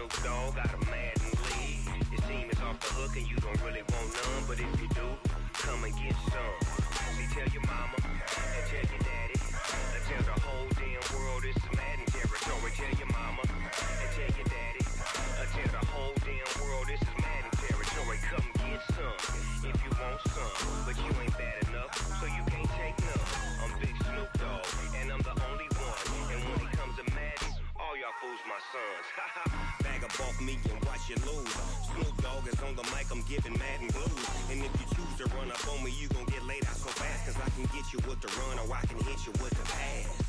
Snoop Dogg got a Madden lead. Your team is off the hook and you don't really want none, but if you do, come and get some. See, tell your mama and tell your daddy, and tell the whole damn world this is Madden territory. Tell your mama and tell your daddy, and tell the whole damn world this is Madden territory. Come get some if you want some, but you ain't bad enough, so you can't take none. I'm Big Snoop Dogg, and I'm the only one. And when it comes to Madden, all y'all fools my sons. Bag a bulk me and watch you lose. Snoop Dogg is on the mic, I'm giving Madden blues. And if you choose to run up on me, you gon' get laid out so fast. Cause I can get you with the run or I can hit you with the pass.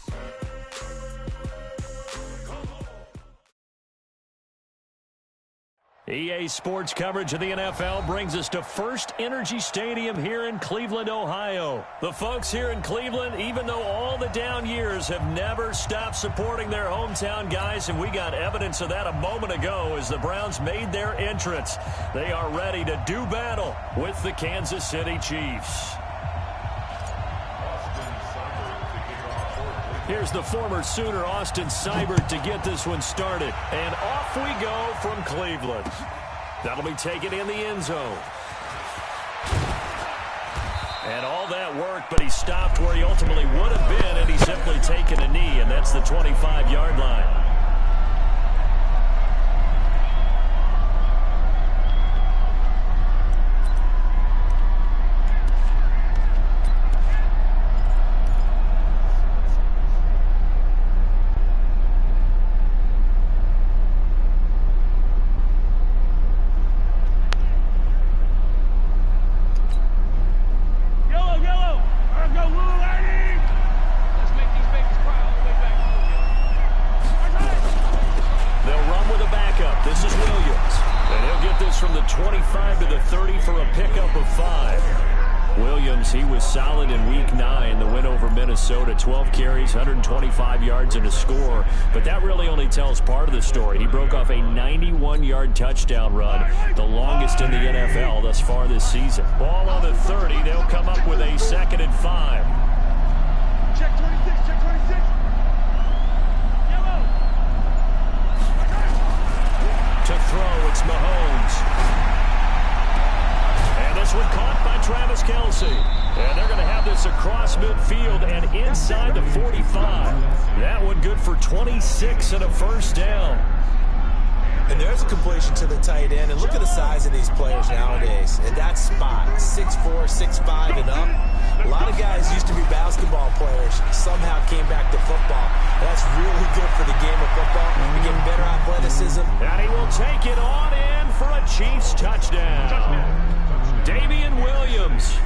EA Sports coverage of the NFL brings us to First Energy Stadium here in Cleveland, Ohio. The folks here in Cleveland, even though all the down years, have never stopped supporting their hometown guys, and we got evidence of that a moment ago as the Browns made their entrance. They are ready to do battle with the Kansas City Chiefs. Here's the former Sooner, Austin Seibert, to get this one started. And off we go from Cleveland. That'll be taken in the end zone. And all that work, but he stopped where he ultimately would have been, and he's simply taken a knee, and that's the 25-yard line. This is Williams, and he'll get this from the 25 to the 30 for a pickup of 5. Williams, he was solid in Week 9, the win over Minnesota, 12 carries, 125 yards and a score, but that really only tells part of the story. He broke off a 91-yard touchdown run, the longest in the NFL thus far this season. Ball on the 30, they'll come up with a 2nd and 5. Check 26, check 26. To throw, it's Mahomes. And this one caught by Travis Kelce. And they're going to have this across midfield and inside the 45. That one good for 26 and a first down. And there's a completion to the tight end. And look at the size of these players nowadays. And that spot, 6'4", 6'5", and up. A lot of guys used to be basketball players, somehow came back to football. That's really good for the game of football. You're getting better athleticism. And he will take it on in for a Chiefs touchdown. Damian Williams,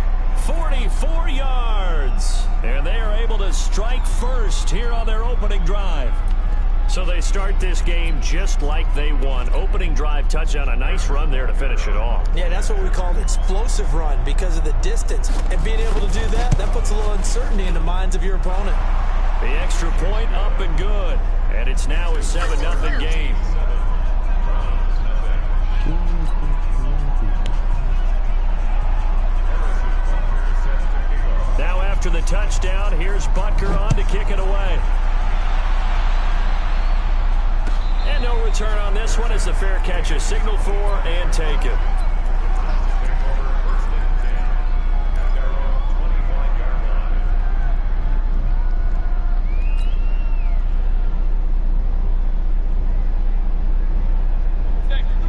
44 yards. And they are able to strike first here on their opening drive. So they start this game just like they won. Opening drive touchdown, a nice run there to finish it off. Yeah, that's what we call an explosive run because of the distance. And being able to do that, that puts a little uncertainty in the minds of your opponent. The extra point up and good. And it's now a 7-0 game. Now after the touchdown, here's Butker on to kick it away. And no return on this one as the fair catch is signaled for and taken.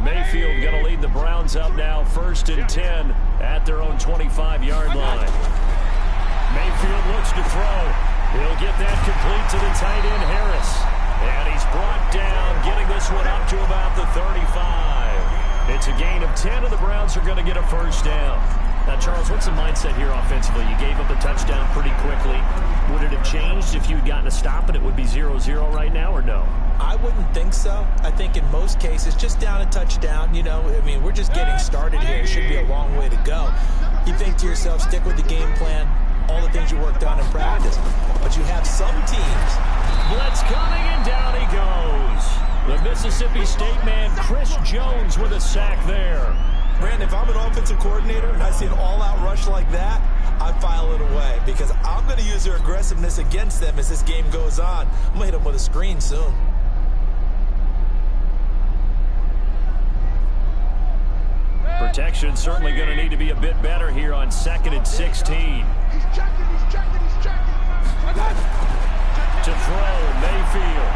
Mayfield going to lead the Browns up now, 1st and 10 at their own 25-yard line. Mayfield looks to throw. He'll get that complete to the tight end, Harris. And he's brought down, getting this one up to about the 35. It's a gain of 10, and the Browns are going to get a first down. Now, Charles, what's the mindset here offensively? You gave up a touchdown pretty quickly. Would it have changed if you had gotten a stop and it would be 0-0 right now, or no? I wouldn't think so. I think in most cases, just down a touchdown, you know, I mean, we're just getting started here. It should be a long way to go. You think to yourself, stick with the game plan, all the things you worked on in practice. But you have some teams. Blitz coming, and down he goes. The Mississippi State man, Chris Jones, with a sack there. Brandon, if I'm an offensive coordinator and I see an all-out rush like that, I file it away because I'm going to use their aggressiveness against them as this game goes on. I'm going to hit them with a screen soon. protection certainly going to need to be a bit better here on 2nd and 16. He's checking. To throw, Mayfield.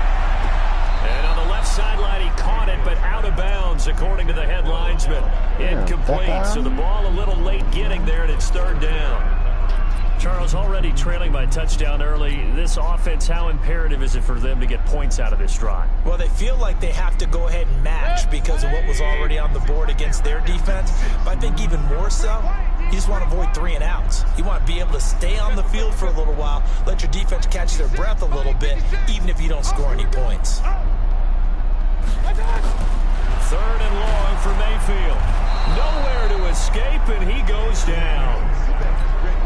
And on the left sideline, he caught it, but out of bounds, according to the head linesman. Incomplete, so the ball a little late getting there, and it's 3rd down. Charles, already trailing by a touchdown early. This offense, how imperative is it for them to get points out of this drive? Well, they feel like they have to go ahead and match because of what was already on the board against their defense. But I think even more so, you just want to avoid 3 and outs. You want to be able to stay on the field for a little while, let your defense catch their breath a little bit, even if you don't score any points. 3rd and long for Mayfield. Nowhere to escape, and he goes down.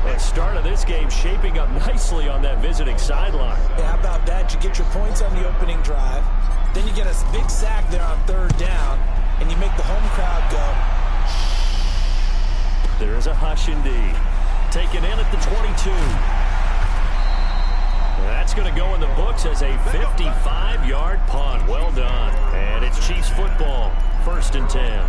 The start of this game shaping up nicely on that visiting sideline. Yeah, how about that? You get your points on the opening drive, then you get a big sack there on 3rd down, and you make the home crowd go. There is a hush indeed. Taken in at the 22. That's going to go in the books as a 55-yard punt. Well done. And it's Chiefs football. 1st and 10.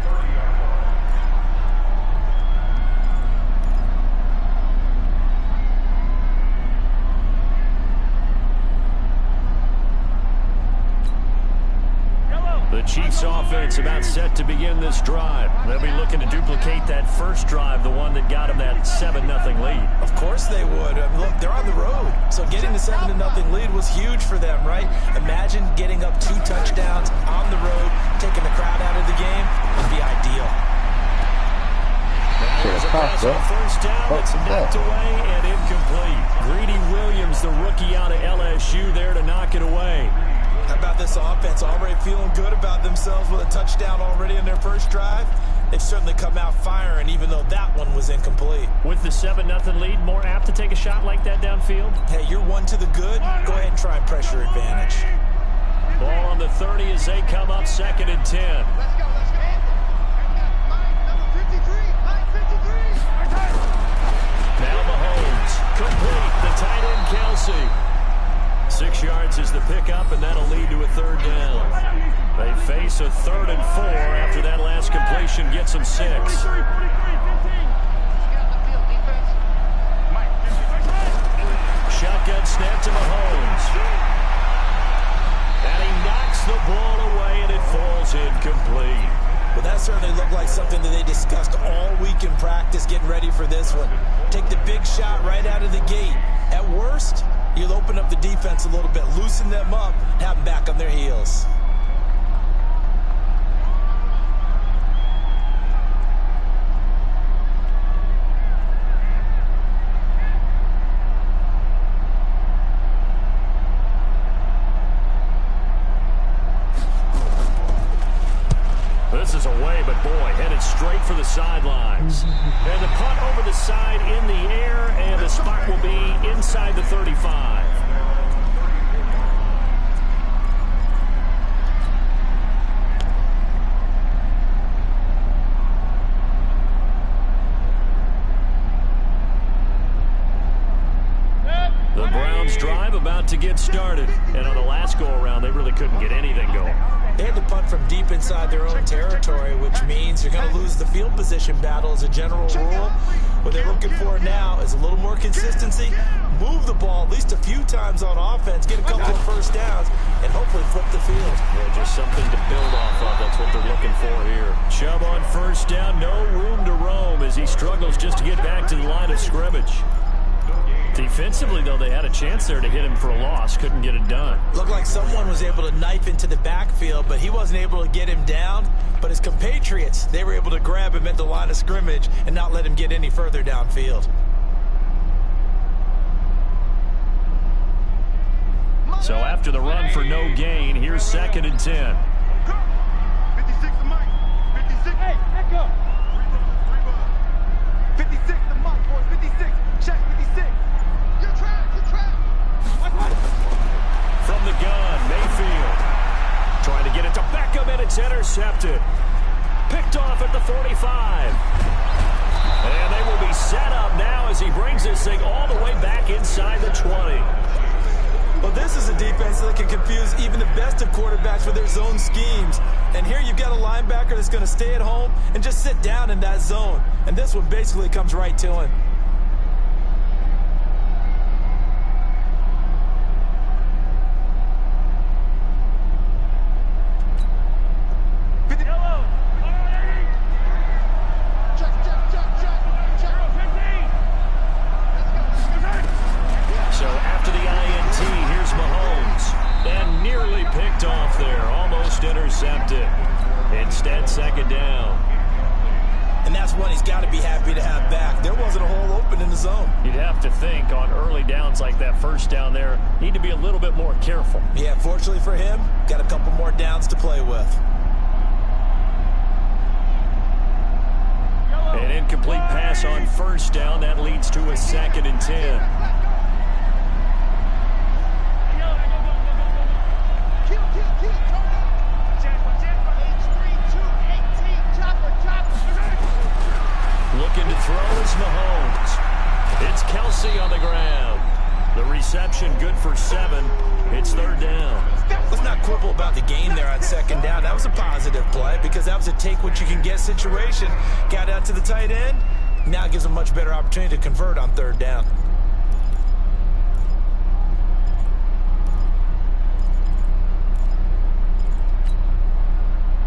The Chiefs offense about set to begin this drive. They'll be looking to duplicate that first drive, the one that got them that 7-0 lead. Of course they would. Look, they're on the road, so getting the 7-0 lead was huge for them, right? Imagine getting up 2 touchdowns on the road, taking the crowd out of the game would be ideal. There's a pass on 1st down. It's knocked away and incomplete. Greedy Williams, the rookie out of LSU, there to knock it away. How about this offense already feeling good about themselves with a touchdown already in their first drive? They've certainly come out firing, even though that one was incomplete. With the 7-0 lead, more apt to take a shot like that downfield? Hey, you're 1 to the good. Go ahead and try and pressure advantage. Ball on the 30 as they come up 2nd and 10. Let's go. Number 53. Now Mahomes, complete. The tight end, Kelsey. 6 yards is the pickup, and that'll lead to a 3rd down. They face a 3rd and 4 after that last completion gets them 6. Shotgun snap to Mahomes. And he knocks the ball away, and it falls incomplete. Well, that certainly looked like something that they discussed all week in practice, getting ready for this one. Take the big shot right out of the gate. At worst, you'll open up the defense a little bit, loosen them up, have them back on their heels. This is away, but boy, headed straight for the sidelines. And the punt over the side in the air, and the spot will be inside the 35. The Browns drive about to get started. And on the last go-around, they really couldn't get anything going. They had to punt from deep inside their own territory, which means you're going to lose the field position battle as a general rule. What they're looking for now is a little more consistency, move the ball at least a few times on offense, get a couple of 1st downs, and hopefully flip the field. Yeah, just something to build off of. That's what they're looking for here. Chubb on 1st down, no room to roam as he struggles just to get back to the line of scrimmage. Defensively, though, they had a chance there to hit him for a loss. Couldn't get it done. Looked like someone was able to knife into the backfield, but he wasn't able to get him down. But his compatriots, they were able to grab him at the line of scrimmage and not let him get any further downfield. So after the run for no gain, here's 2nd and 10. 56 to Mike. 56. Hey, echo. 56 to Mike, boys. 56. Check 56. You're trapped. From the gun, Mayfield. Trying to get it to Beckham, and it's intercepted. Picked off at the 45. And they will be set up now as he brings this thing all the way back inside the 20. Well, this is a defense that can confuse even the best of quarterbacks with their zone schemes. And here you've got a linebacker that's going to stay at home and just sit down in that zone. And this one basically comes right to him. So after the INT, here's Mahomes. And nearly picked off there. Almost intercepted. Instead, second down. And that's one he's got to be happy to have back. There wasn't a hole open in the zone. You'd have to think on early downs like that first down there, need to be a little bit more careful. Yeah, fortunately for him, got a couple more downs to play with. An incomplete pass on first down. That leads to a 2nd and 10. Looking to throw is Mahomes. It's Kelsey on the ground. The reception good for 7. It's 3rd down. Let's not quibble about the gain there on 2nd down. That was a positive play because that was a take-what-you-can-get situation. Got out to the tight end. Now gives him a much better opportunity to convert on 3rd down.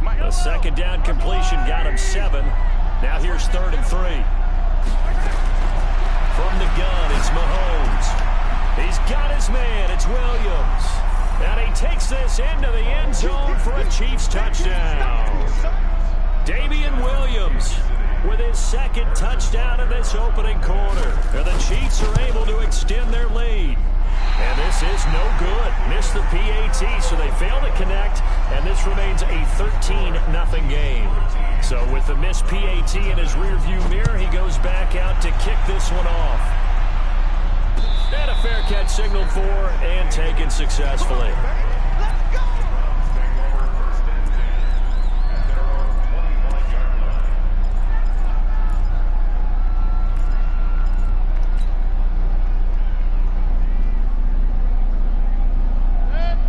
A 2nd down completion got him 7. Now here's 3rd and 3. From the gun, it's Mahomes. He's got his man. It's Williams. And he takes this into the end zone for a Chiefs touchdown. Damian Williams with his 2nd touchdown in this opening quarter. And the Chiefs are able to extend their lead. And this is no good. Missed the PAT, so they fail to connect, and this remains a 13-0 game. So with the missed PAT in his rearview mirror, he goes back out to kick this one off. And a fair catch signaled for and taken successfully.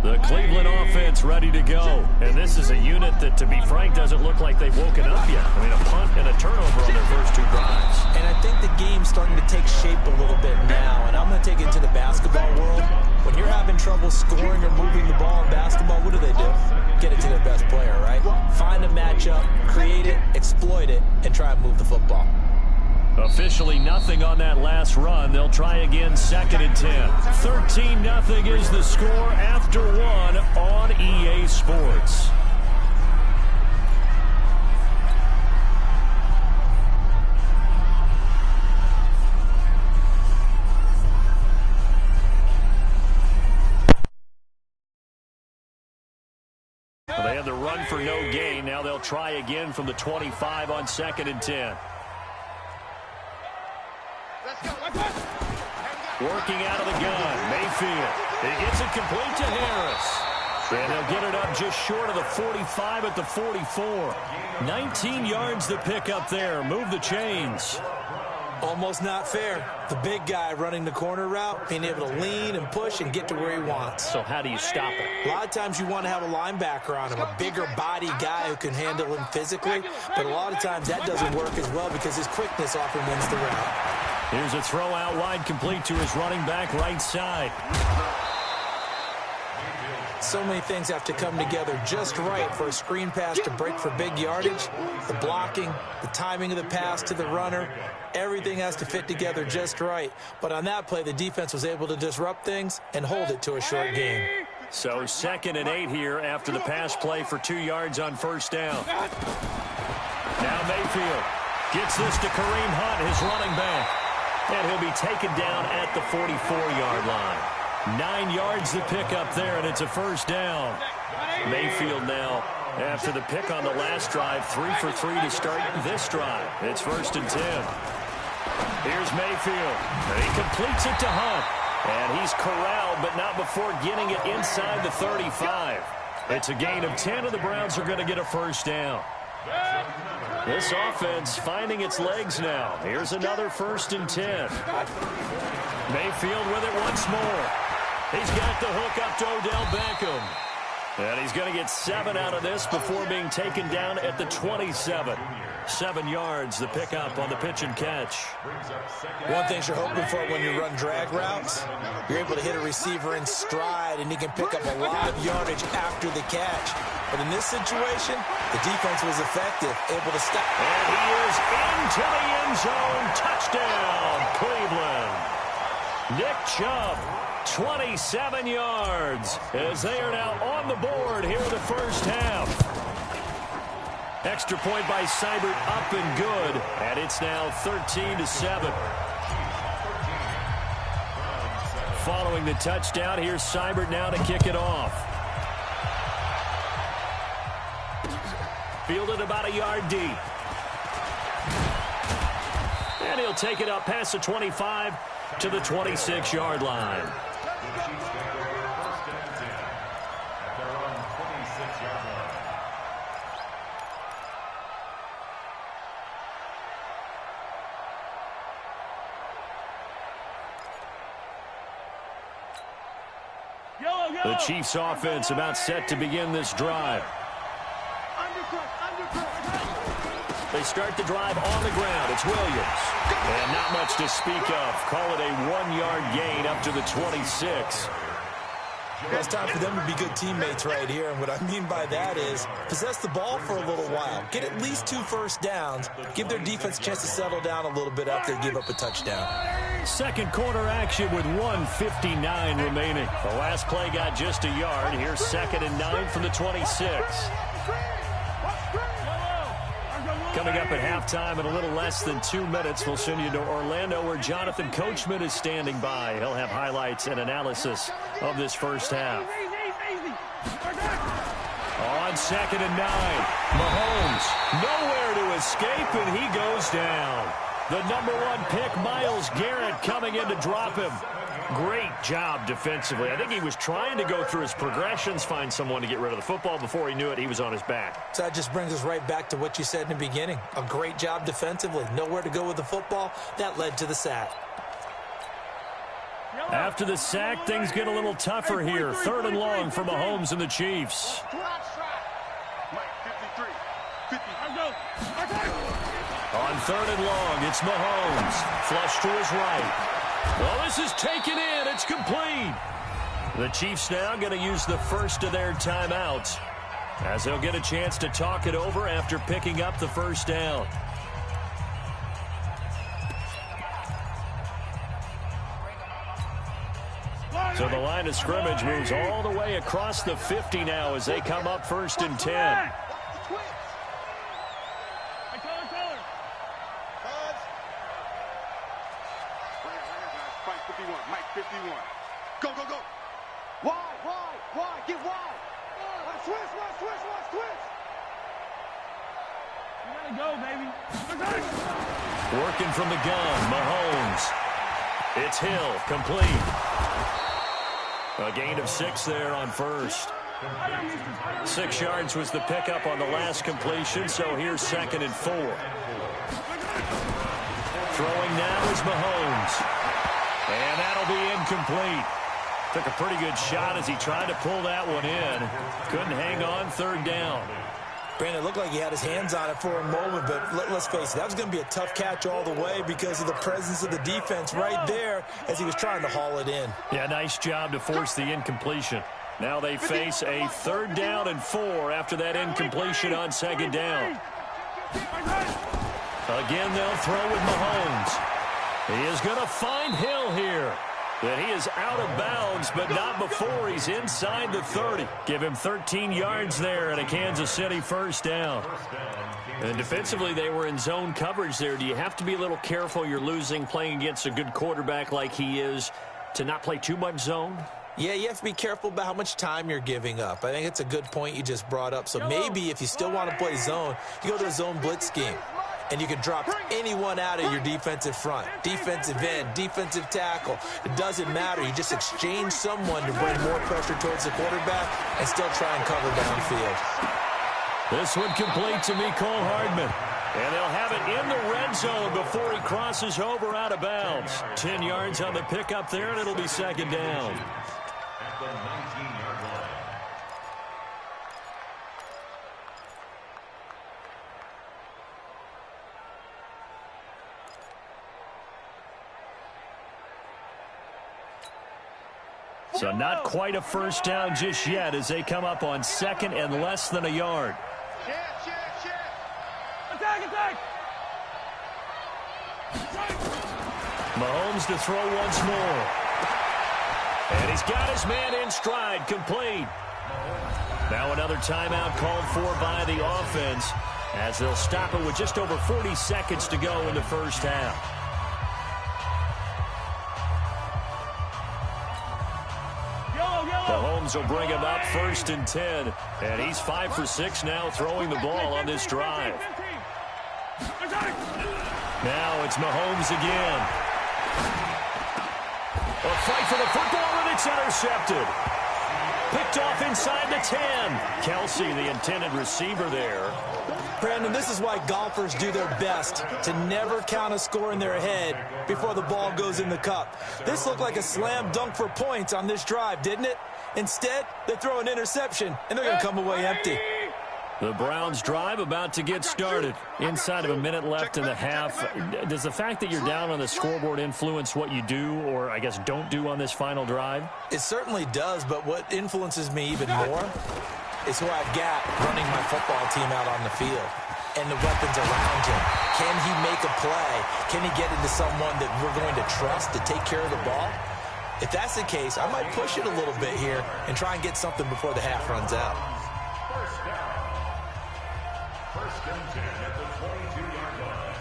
The Cleveland offense ready to go. And this is a unit that, to be frank, doesn't look like they've woken up yet. I mean, a punt and a turnover on their first 2 drives. And I think the game's starting to take shape a little bit now. And I'm going to take it to the basketball world. When you're having trouble scoring or moving the ball in basketball, what do? Get it to their best player, right? Find a matchup, create it, exploit it, and try and move the football. Officially nothing on that last run. They'll try again, 2nd and 10. 13-0 is the score after 1 on EA Sports. Well, they had the run for no gain. Now they'll try again from the 25 on 2nd and 10. Working out of the gun, Mayfield. He gets it complete to Harris. And they'll get it up just short of the 45 at the 44. 19 yards to pick up there. Move the chains. Almost not fair. The big guy running the corner route, being able to lean and push and get to where he wants. So how do you stop it? A lot of times you want to have a linebacker on him, a bigger body guy who can handle him physically. But a lot of times that doesn't work as well because his quickness often wins the route. Here's a throw out wide complete to his running back right side. So many things have to come together just right for a screen pass to break for big yardage. The blocking, the timing of the pass to the runner, everything has to fit together just right. But on that play, the defense was able to disrupt things and hold it to a short game. So 2nd and 8 here after the pass play for 2 yards on first down. Now Mayfield gets this to Kareem Hunt, his running back. And he'll be taken down at the 44-yard line. 9 yards to pick up there, and it's a first down. Mayfield now, after the pick on the last drive, 3 for 3 to start this drive. It's 1st and 10. Here's Mayfield. And he completes it to Hunt. And he's corralled, but not before getting it inside the 35. It's a gain of 10, and the Browns are going to get a first down. This offense finding its legs now. Here's another 1st and 10. Mayfield with it once more. He's got the hook up to Odell Beckham. And he's going to get 7 out of this before being taken down at the 27. 7 yards, the pickup on the pitch and catch. One thing you're hoping for when you run drag routes, you're able to hit a receiver in stride, and he can pick up a lot of yardage after the catch. But in this situation, the defense was effective, able to stop. And he is into the end zone. Touchdown, Cleveland. Nick Chubb, 27 yards, as they are now on the board here in the first half. Extra point by Seibert, up and good, and it's now 13-7. Following the touchdown, here's Seibert now to kick it off. Fielded about a yard deep. And he'll take it up past the 25 to the 26-yard line. The Chiefs offense about set to begin this drive. They start the drive on the ground. It's Williams. And not much to speak of. Call it a 1-yard gain up to the 26. Well, it's time for them to be good teammates right here. And what I mean by that is possess the ball for a little while. Get at least 2 first downs. Give their defense a chance to settle down a little bit after they give up a touchdown. Second quarter action with 1:59 remaining. The last play got just a yard. Here's 2nd and 9 from the 26. Coming up at halftime in a little less than 2 minutes, we'll send you to Orlando where Jonathan Coachman is standing by. He'll have highlights and analysis of this first half. On 2nd and 9, Mahomes nowhere to escape, and he goes down. The number 1 pick, Myles Garrett, coming in to drop him. Great job defensively. I think he was trying to go through his progressions, find someone to get rid of the football. Before he knew it, he was on his back. So that just brings us right back to what you said in the beginning. A great job defensively. Nowhere to go with the football. That led to the sack. After the sack, things get a little tougher here. 3rd and long for Mahomes and the Chiefs. On 3rd and long, it's Mahomes. Flush to his right. Well, this is taken in. It's complete. The Chiefs now going to use the first of their timeouts, as they'll get a chance to talk it over after picking up the first down. So the line of scrimmage moves all the way across the 50 now as they come up 1st and 10. Go, go, go. Wide, get wide. Switch. You gotta go, baby. Working from the gun, Mahomes. It's Hill, complete. A gain of 6 there on first. 6 yards was the pickup on the last completion, so here's 2nd and 4. Throwing now is Mahomes. And that'll be incomplete. Took a pretty good shot as he tried to pull that one in. Couldn't hang on, 3rd down. Brandon, it looked like he had his hands on it for a moment, but let's face it, that was going to be a tough catch all the way because of the presence of the defense right there as he was trying to haul it in. Yeah, nice job to force the incompletion. Now they face a 3rd down and 4 after that incompletion on 2nd down. Again, they'll throw with Mahomes. He is going to find Hill here. That he is out of bounds, but not before he's inside the 30. Give him 13 yards there and a Kansas City first down. And defensively, they were in zone coverage there. Do you have to be a little careful you're losing playing against a good quarterback like he is to not play too much zone? Yeah, you have to be careful about how much time you're giving up. I think it's a good point you just brought up. So maybe if you still want to play zone, you go to a zone blitz scheme. And you can drop anyone out of your defensive front. Defensive end, defensive tackle. It doesn't matter. You just exchange someone to bring more pressure towards the quarterback and still try and cover downfield. This one complete to Mecole Hardman. And they'll have it in the red zone before he crosses over out of bounds. 10 yards on the pickup there, and it'll be 2nd down. So not quite a first down just yet as they come up on second and less than a yard. Attack! Mahomes to throw once more. And he's got his man in stride, complete. Now another timeout called for by the offense as they'll stop it with just over 40 seconds to go in the first half. Mahomes will bring him up first and 10. And he's 5 for 6 now throwing the ball on this drive. Now it's Mahomes again. A fight for the football, and it's intercepted. Picked off inside the 10. Kelsey, the intended receiver there. Brandon, this is why golfers do their best to never count a score in their head before the ball goes in the cup. This looked like a slam dunk for points on this drive, didn't it? Instead, they throw an interception, and they're going to come away empty. The Browns drive about to get started. Inside of a minute left in the half. Does the fact that you're down on the scoreboard influence what you do, or I guess don't do on this final drive? It certainly does, but what influences me even more is who I've got running my football team out on the field and the weapons around him. Can he make a play? Can he get into someone that we're going to trust to take care of the ball? If that's the case, I might push it a little bit here and try and get something before the half runs out. First and 10 at the 22-yard line.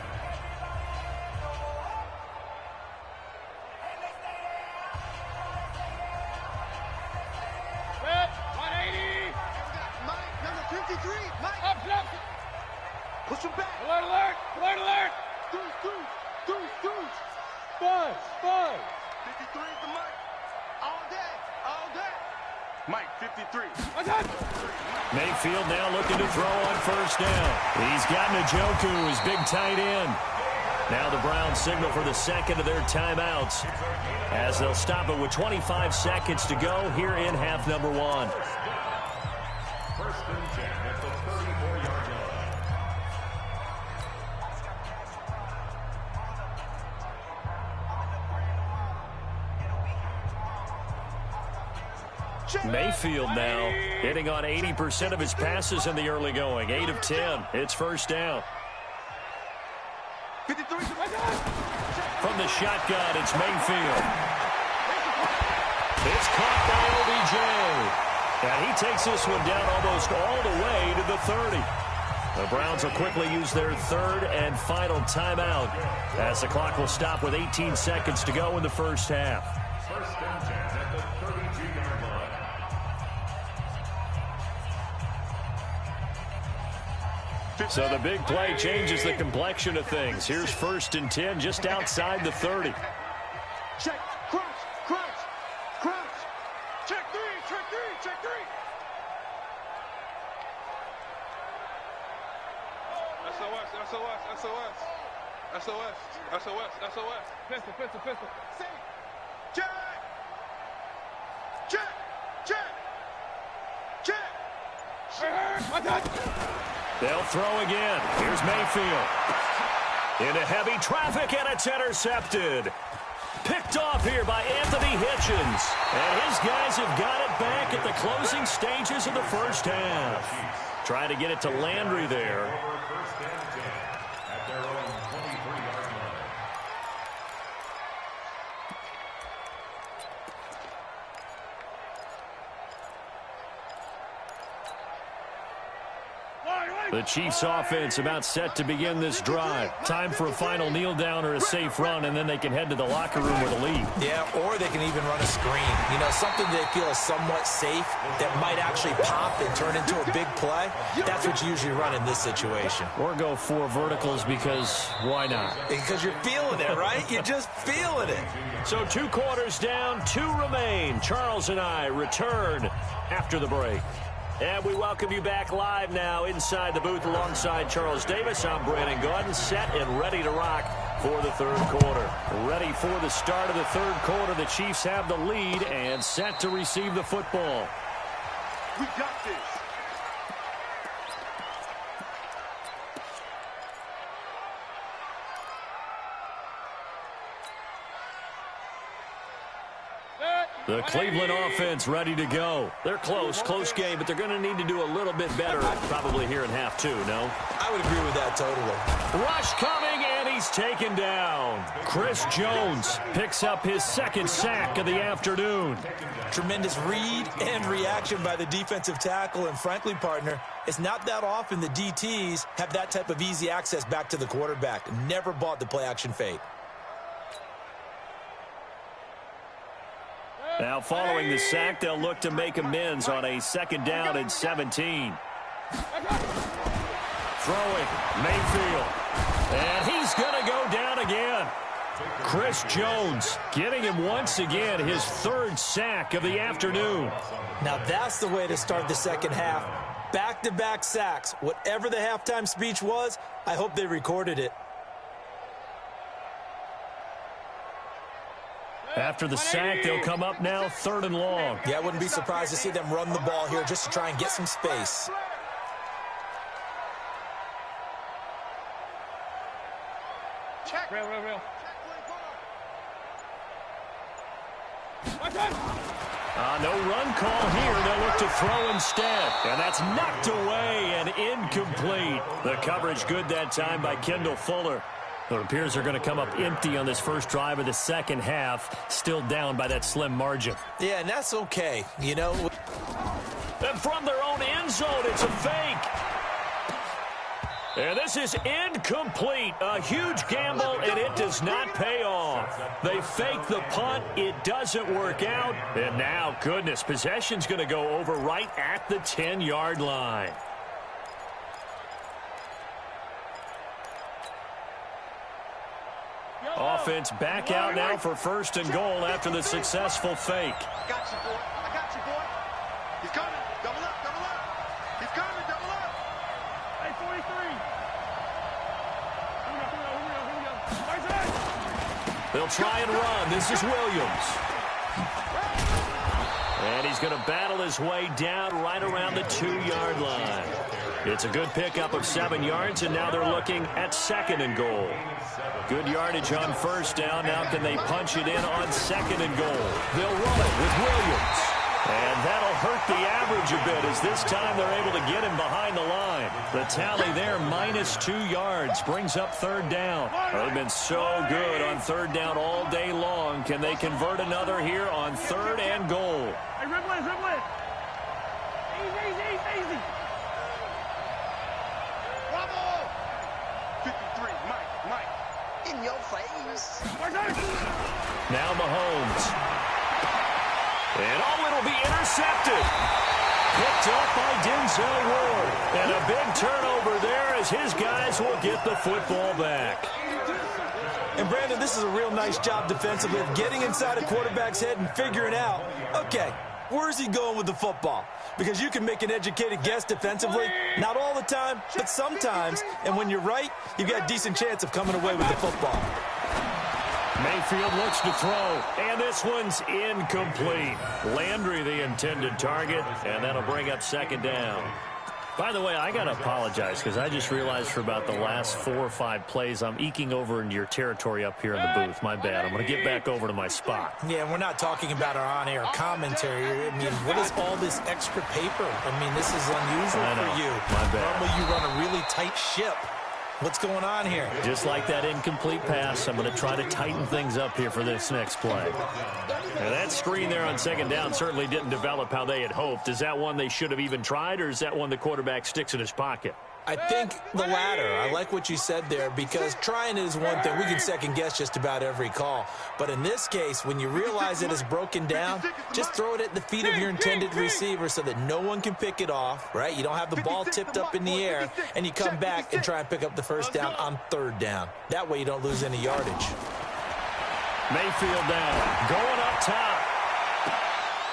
Red, 180. Mike, number 53. Mike. Up, left. Push him back. Alert, alert. Alert, alert. Deuce. 5. 53 for Mike. All day. Mike, 53. Mayfield now looking to throw on first down. He's got Njoku, his big tight end. Now the Browns signal for the second of their timeouts as they'll stop it with 25 seconds to go here in half number one. First and 10 at the 34-yard line. Mayfield now hitting on 80% of his passes in the early going. 8 of 10. It's first down. 53. From the shotgun, it's Mayfield. It's caught by OBJ. And he takes this one down almost all the way to the 30. The Browns will quickly use their third and final timeout as the clock will stop with 18 seconds to go in the first half. First and 10 at the 32-yard line. So the big play changes the complexion of things. Here's first and 10 just outside the 30. Check, crunch. Check three. SOS. Pistol. Safe. Check. They'll throw again. Here's Mayfield. Into heavy traffic, and it's intercepted. Picked off here by Anthony Hitchens. And his guys have got it back at the closing stages of the first half. Trying to get it to Landry there. First and 10 at their own 23-yard line. The Chiefs offense about set to begin this drive. Time for a final kneel down or a safe run, and then they can head to the locker room with a lead. Yeah, or they can even run a screen. You know, something they feel is somewhat safe that might actually pop and turn into a big play. That's what you usually run in this situation. Or go 4 verticals because why not? Because you're feeling it, right? You're just feeling it. So 2 quarters down, 2 remain. Charles and I return after the break. And we welcome you back live now inside the booth alongside Charles Davis. I'm Brandon Gordon, set and ready to rock for the third quarter. Ready for the start of the third quarter. The Chiefs have the lead and set to receive the football. We got this. The Cleveland offense ready to go. They're close game, but they're going to need to do a little bit better probably here in half two, no? I would agree with that totally. Rush coming, and he's taken down. Chris Jones picks up his second sack of the afternoon. Tremendous read and reaction by the defensive tackle, and frankly, partner, it's not that often the DTs have that type of easy access back to the quarterback. Never bought the play-action fake. Now, following the sack, they'll look to make amends on a 2nd down and 17. Throwing, Mayfield. And he's going to go down again. Chris Jones getting him once again his 3rd sack of the afternoon. Now, that's the way to start the second half. Back-to-back sacks. Whatever the halftime speech was, I hope they recorded it. After the sack, they'll come up now 3rd and long. Yeah, I wouldn't be surprised to see them run the ball here just to try and get some space. Check. Real. No run call here. They'll look to throw instead. And that's knocked away and incomplete. The coverage good that time by Kendall Fuller. It appears they're going to come up empty on this first drive of the second half, still down by that slim margin. Yeah, and that's okay, you know. And from their own end zone, it's a fake. And this is incomplete. A huge gamble, and it does not pay off. They fake the punt. It doesn't work out. And now, goodness, possession's going to go over right at the 10-yard line. Offense back out now for 1st and goal after the successful fake. I got you, boy. He's coming. Double up. He's coming. Double up. Hey, 43. Here we go. They'll try and run. This is Williams. And he's going to battle his way down right around the 2-yard line. It's a good pickup of 7 yards, and now they're looking at 2nd and goal. Good yardage on 1st down. Now can they punch it in on 2nd and goal? They'll run it with Williams. And that'll hurt the average a bit as this time they're able to get him behind the line. The tally there, -2 yards, brings up 3rd down. They've been so good on 3rd down all day long. Can they convert another here on 3rd and goal? Hey, dribble it. Easy. Bravo. 53, Mike. In your face. Now Mahomes. And it'll be intercepted. Picked up by Denzel Ward. And a big turnover there as his guys will get the football back. And, Brandon, this is a real nice job defensively of getting inside a quarterback's head and figuring out, okay, where's he going with the football? Because you can make an educated guess defensively. Not all the time, but sometimes. And when you're right, you've got a decent chance of coming away with the football. Mayfield looks to throw, and this one's incomplete. Landry the intended target, and that'll bring up 2nd down. By the way, I got to apologize because I just realized for about the last 4 or 5 plays, I'm eking over into your territory up here in the booth. My bad. I'm going to get back over to my spot. Yeah, we're not talking about our on-air commentary. I mean, what is all this extra paper? I mean, this is unusual for you. My bad. Normally you run a really tight ship. What's going on here? Just like that incomplete pass, I'm going to try to tighten things up here for this next play. Now that screen there on 2nd down certainly didn't develop how they had hoped. Is that one they should have even tried, or is that one the quarterback sticks in his pocket? I think the latter. I like what you said there because trying it is one thing. We can second guess just about every call. But in this case, when you realize it is broken down, just throw it at the feet of your intended receiver so that no one can pick it off, right? You don't have the ball tipped up in the air, and you come back and try and pick up the 1st down on 3rd down. That way you don't lose any yardage. Mayfield down, going up top.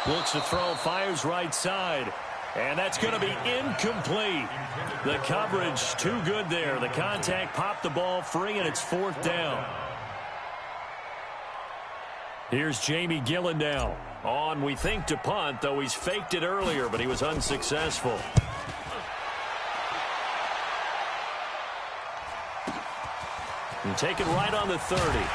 Looks to throw, fires right side. And that's going to be incomplete. The coverage too good there. The contact popped the ball free, and it's 4th down. Here's Jamie Gillendow. On, we think, to punt, though he's faked it earlier, but he was unsuccessful. And take it right on the 30.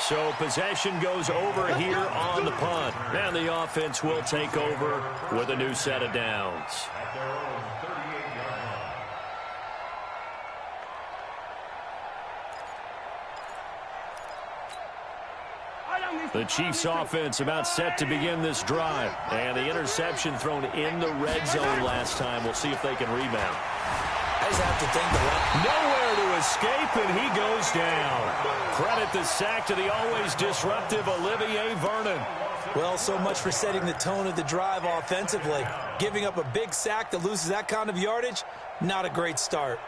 So possession goes over here on the punt. And the offense will take over with a new set of downs. At their own 38-yard line. The Chiefs offense about set to begin this drive. And the interception thrown in the red zone last time. We'll see if they can rebound. I just have to think Nowhere to escape, and he goes down. Credit the sack to the always disruptive Olivier Vernon. well, so much for setting the tone of the drive offensively. Giving up a big sack that loses that kind of yardage, not a great start.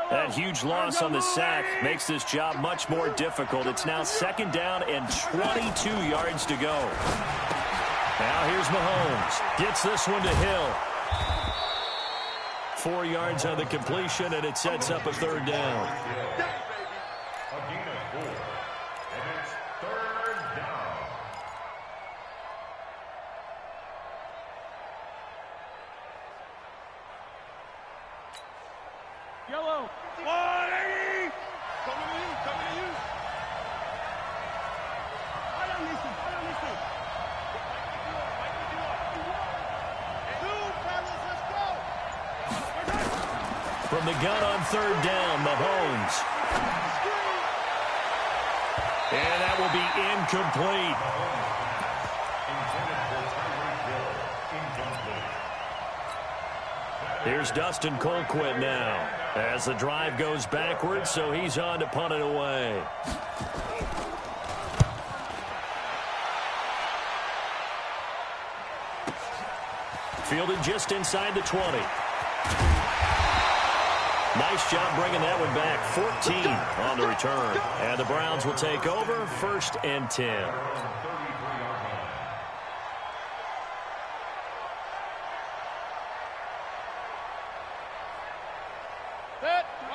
That huge loss on the sack makes this job much more difficult. It's now second down and 22 yards to go. Now here's Mahomes. Gets this one to Hill. 4 yards on the completion, and it sets up a third down. A gain of 4. And it's third down. Yellow. 180. Coming to you. Coming to you. I don't listen. I don't listen. Dude, fellas, let's go. From the gun on third down, Mahomes. And that will be incomplete. Intended for Tyreek Hill. Incomplete. Here's Dustin Colquitt now as the drive goes backwards, so he's on to punt it away. Fielded just inside the 20. Nice job bringing that one back. 14 on the return. And the Browns will take over, 1st and 10.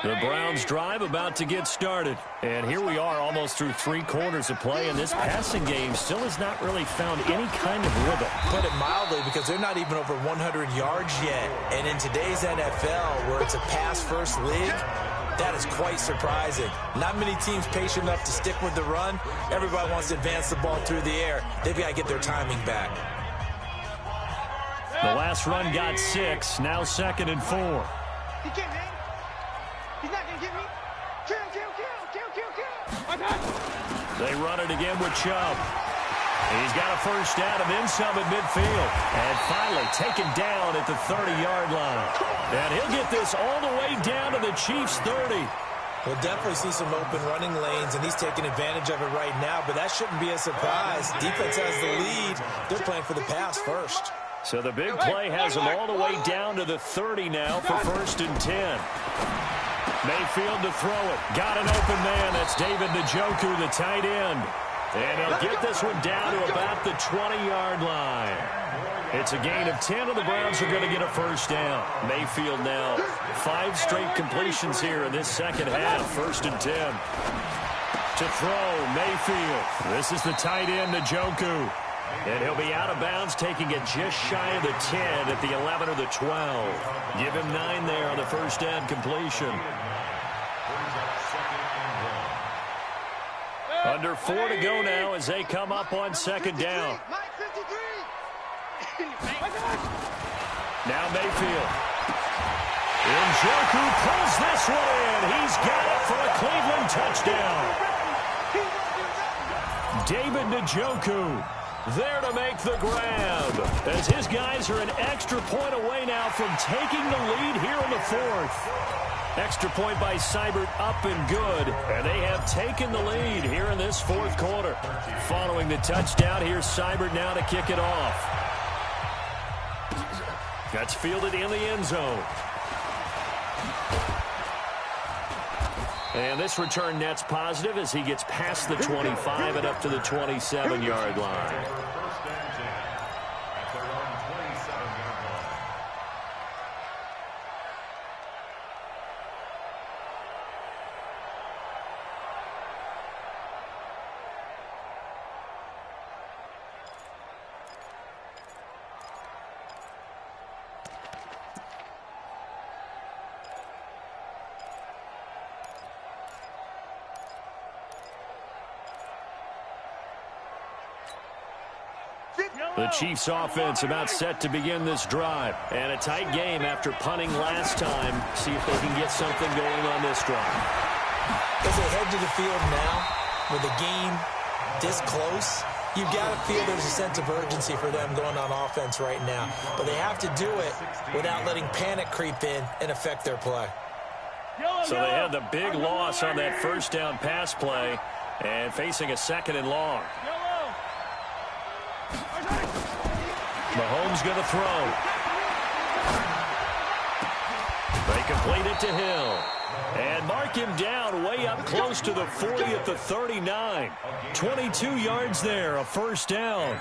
The Browns drive about to get started. And here we are almost through 3 quarters of play, and this passing game still has not really found any kind of rhythm. Put it mildly, because they're not even over 100 yards yet. And in today's NFL, where it's a pass-first league, that is quite surprising. Not many teams patient enough to stick with the run. Everybody wants to advance the ball through the air. They've got to get their timing back. The last run got 6, now 2nd and 4. He can't hang. He's not going to get me. Kill, kill, kill, kill, kill, kill. They run it again with Chubb. He's got a first down and then some at midfield. And finally taken down at the 30-yard line. And he'll get this all the way down to the Chiefs' 30. We'll definitely see some open running lanes, and he's taking advantage of it right now, but that shouldn't be a surprise. Defense has the lead. They're playing for the pass first. So the big play has him all the way down to the 30 now for 1st and 10. Mayfield to throw it. Got an open man. That's David Njoku, the tight end. And he'll get this one down to about the 20-yard line. It's a gain of 10, and the Browns are going to get a first down. Mayfield now 5 straight completions here in this second half. 1st and 10. To throw, Mayfield. This is the tight end, Njoku. And he'll be out of bounds, taking it just shy of the 10 at the 11 or the 12. Give him 9 there on the first down completion. Under 4 to go now as they come up on 2nd down. Now Mayfield. Njoku pulls this one in. He's got it for a Cleveland touchdown. David Njoku there to make the grab, as his guys are an extra point away now from taking the lead here in the 4th. Extra point by Seibert up and good, and they have taken the lead here in this 4th quarter. Following the touchdown, here's Seibert now to kick it off. That's fielded in the end zone. And this return net's positive as he gets past the 25 and up to the 27-yard line. The Chiefs offense about set to begin this drive. And a tight game after punting last time. See if they can get something going on this drive. As they head to the field now, with the game this close, you've got to feel there's a sense of urgency for them going on offense right now. But they have to do it without letting panic creep in and affect their play. So they had the big loss on that first down pass play and facing a 2nd and long. Mahomes going to throw. They complete it to Hill. And mark him down way up close to the 40 at the 39. 22 yards there, a first down.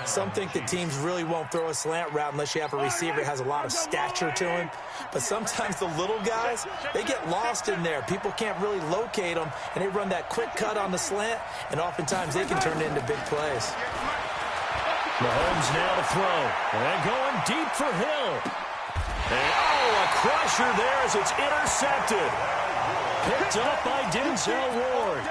Some think that teams really won't throw a slant route unless you have a receiver that has a lot of stature to him. But sometimes the little guys, they get lost in there. People can't really locate them, and they run that quick cut on the slant, and oftentimes they can turn it into big plays. Mahomes now to throw. And going deep for Hill. And, a crusher there as it's intercepted. Picked up by Denzel Ward.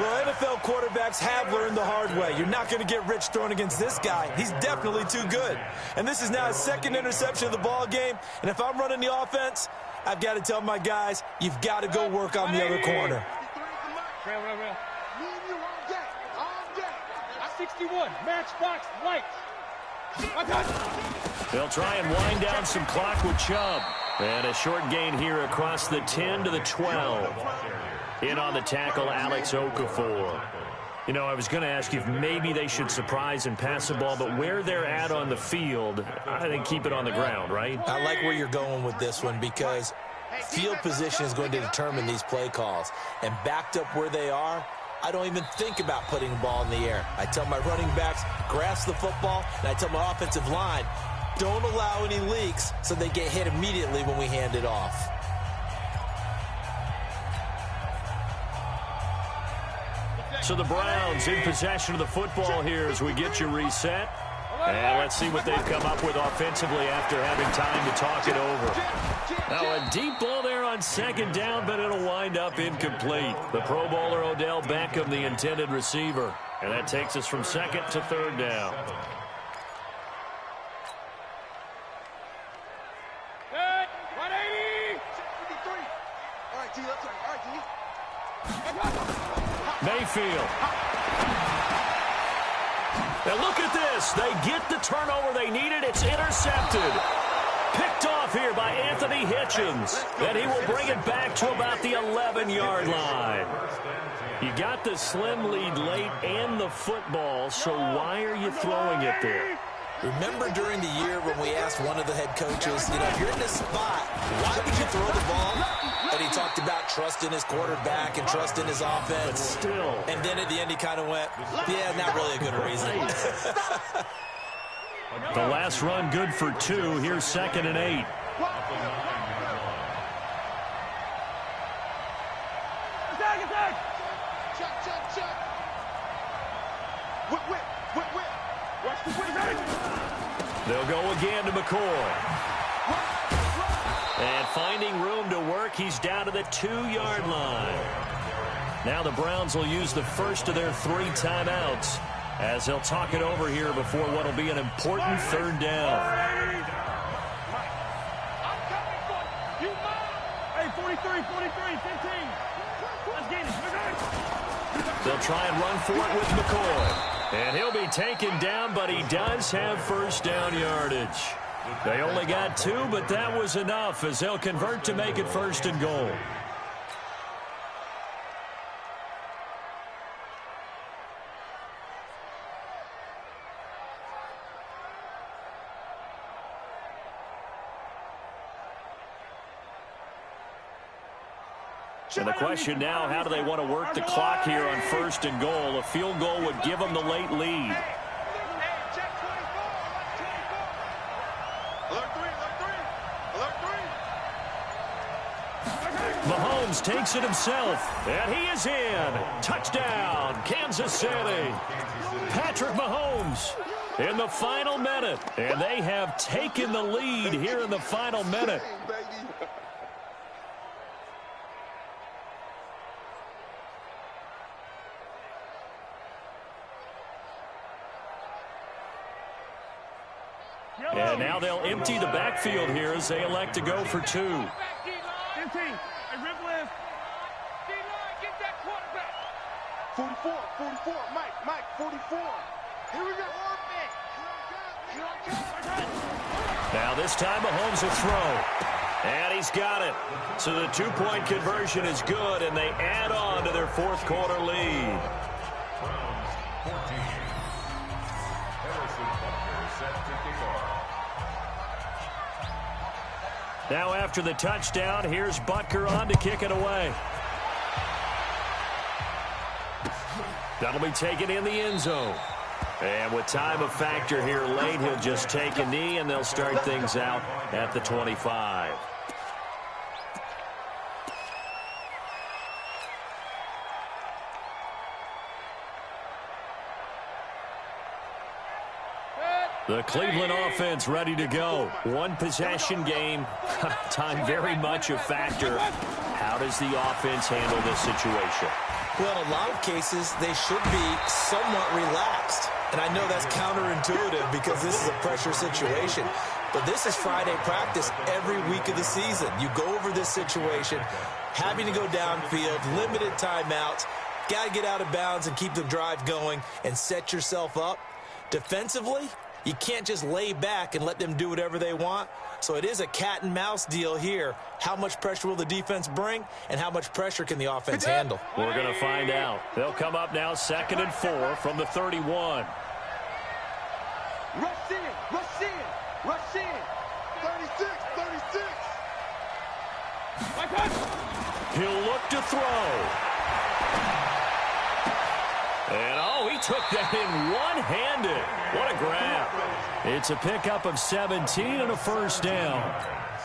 Well, NFL quarterbacks have learned the hard way. You're not going to get rich throwing against this guy. He's definitely too good. And this is now his 2nd interception of the ball game. And if I'm running the offense, I've got to tell my guys, you've got to go work on the other corner. 61, matchbox, lights. They'll try and wind down some clock with Chubb. And a short gain here across the 10 to the 12. In on the tackle, Alex Okafor. You know, I was going to ask you if maybe they should surprise and pass the ball, but where they're at on the field, I think keep it on the ground, right? I like where you're going with this one because field position is going to determine these play calls. And backed up where they are, I don't even think about putting the ball in the air. I tell my running backs, grasp the football, and I tell my offensive line, don't allow any leaks so they get hit immediately when we hand it off. So the Browns in possession of the football here as we get you reset. And let's see what they've come up with offensively after having time to talk it over. Now a deep ball there on 2nd down, but it'll wind up incomplete. The Pro Bowler Odell Beckham, the intended receiver. And that takes us from 2nd to 3rd down. Good. 180. 53. All right, T. That's right. All right, T. Mayfield. And look at this. They get the turnover they needed. It's intercepted. Picked off here by Anthony Hitchens. And he will bring it back to about the 11-yard line. You got the slim lead late and the football, so why are you throwing it there? Remember during the year when we asked one of the head coaches, you know, if you're in this spot, why would you throw the ball? And he talked about trusting his quarterback and trusting his offense. But still. And then at the end he kind of went, yeah, not really a good reason. The last run good for 2. Here's 2nd and 8. They'll go again to McCoy. And finding room to work, he's down to the 2-yard line. Now the Browns will use the first of their 3 timeouts as they'll talk it over here before what will be an important 3rd down. Hey, 43, 15. Let's get it. They'll try and run for it with McCoy. And he'll be taken down, but he does have first down yardage. They only got 2, but that was enough as they'll convert to make it 1st and goal. And the question now, how do they want to work the clock here on 1st and goal? A field goal would give them the late lead. Mahomes takes it himself, and he is in. Touchdown, Kansas City. Patrick Mahomes in the final minute, and they have taken the lead here in the final minute. And now they'll empty the backfield here as they elect to go for 2. 15. Hey, rip left. D-line, get that quarterback. 44, Mike, 44. Here we go. Now this time Mahomes will throw. And he's got it. So the 2-point conversion is good, and they add on to their fourth quarter lead. Browns 14. Harrison Butker set to kick off. Now after the touchdown, here's Butker on to kick it away. That'll be taken in the end zone. And with time a factor here late, he'll just take a knee, and they'll start things out at the 25. The Cleveland offense ready to go. One possession game. Time very much a factor. How does the offense handle this situation? Well, in a lot of cases, they should be somewhat relaxed. And I know that's counterintuitive because this is a pressure situation. But this is Friday practice every week of the season. You go over this situation, having to go downfield, limited timeouts, got to get out of bounds and keep the drive going and set yourself up. Defensively, you can't just lay back and let them do whatever they want. So it is a cat and mouse deal here. How much pressure will the defense bring, and how much pressure can the offense handle? We're going to find out. They'll come up now 2nd and 4 from the 31. Rush in. 36. He'll look to throw. And, he took that in one-handed. What a grab. It's a pickup of 17 and a first down.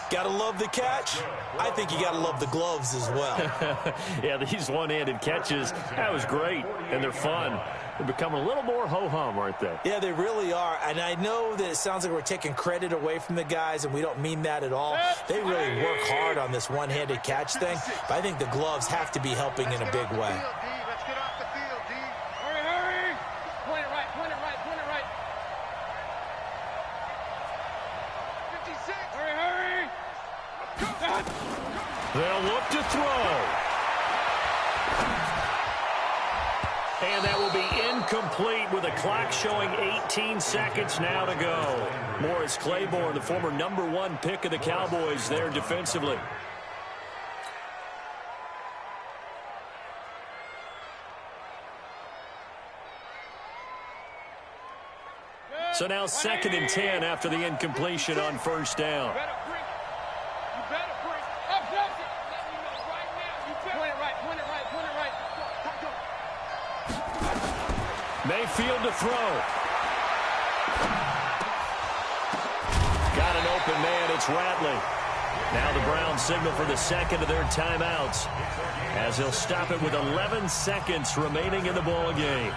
Got to love the catch. I think you got to love the gloves as well. Yeah, these one-handed catches, that was great, and they're fun. They're becoming a little more ho-hum, aren't they? Yeah, they really are. And I know that it sounds like we're taking credit away from the guys, and we don't mean that at all. They really work hard on this one-handed catch thing, but I think the gloves have to be helping in a big way. Let's get off the field, D. Hurry. Point it right. 56. Hurry. They'll look to throw. And that will be incomplete with a clock showing 18 seconds now to go. Morris Claiborne, the former #1 pick of the Cowboys there defensively. So now 2nd and 10 after the incompletion on first down. You better bring. Up, Johnson. Let me know right now. You better. Point it right. Mayfield to throw. Got an open man. It's Ratley. Now the Browns signal for the second of their timeouts as they'll stop it with 11 seconds remaining in the ball game.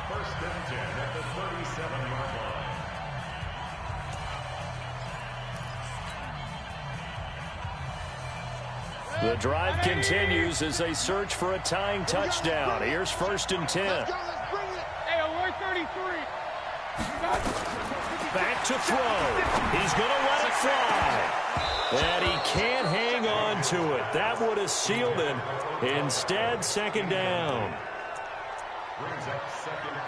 First and 10 at the 37-yard line. The drive continues as they search for a tying touchdown. Here's 1st and 10. Hey, alert 33. Back to throw. He's going to let it fly. And he can't hang on to it. That would have sealed it. Instead, 2nd down. Brings up 2nd and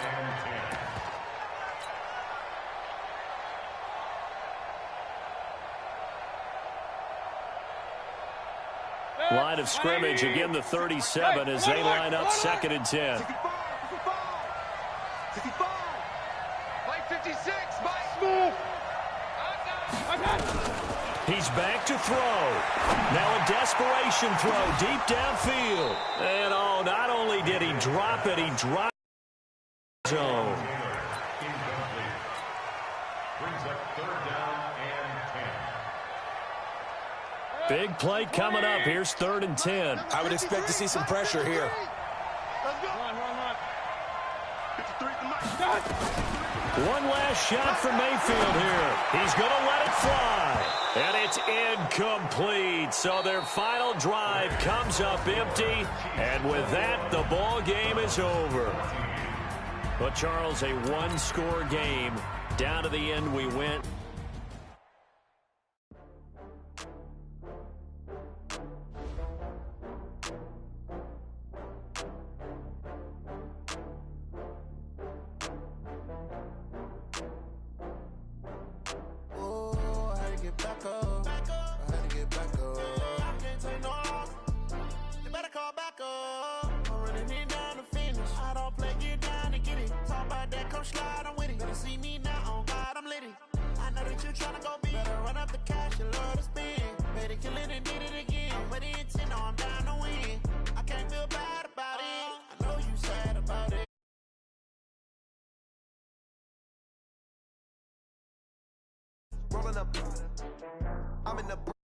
10. Line of scrimmage, again the 37 as they line up 2nd and 10. 65. Mike 56. Mike move. He's back to throw. Now a desperation throw deep downfield. And not only did he drop it, he dropped the zone. Incomplete. Brings up 3rd down and 10. Big play coming up. Here's 3rd and 10. I would expect to see some pressure here. Let's go. Run. 53 to Mike. One last shot for Mayfield here. He's going to let it fly. And it's incomplete. So their final drive comes up empty. And with that, the ball game is over. Well, Charles, a one-score game. Down to the end we went. Rolling up, I'm in the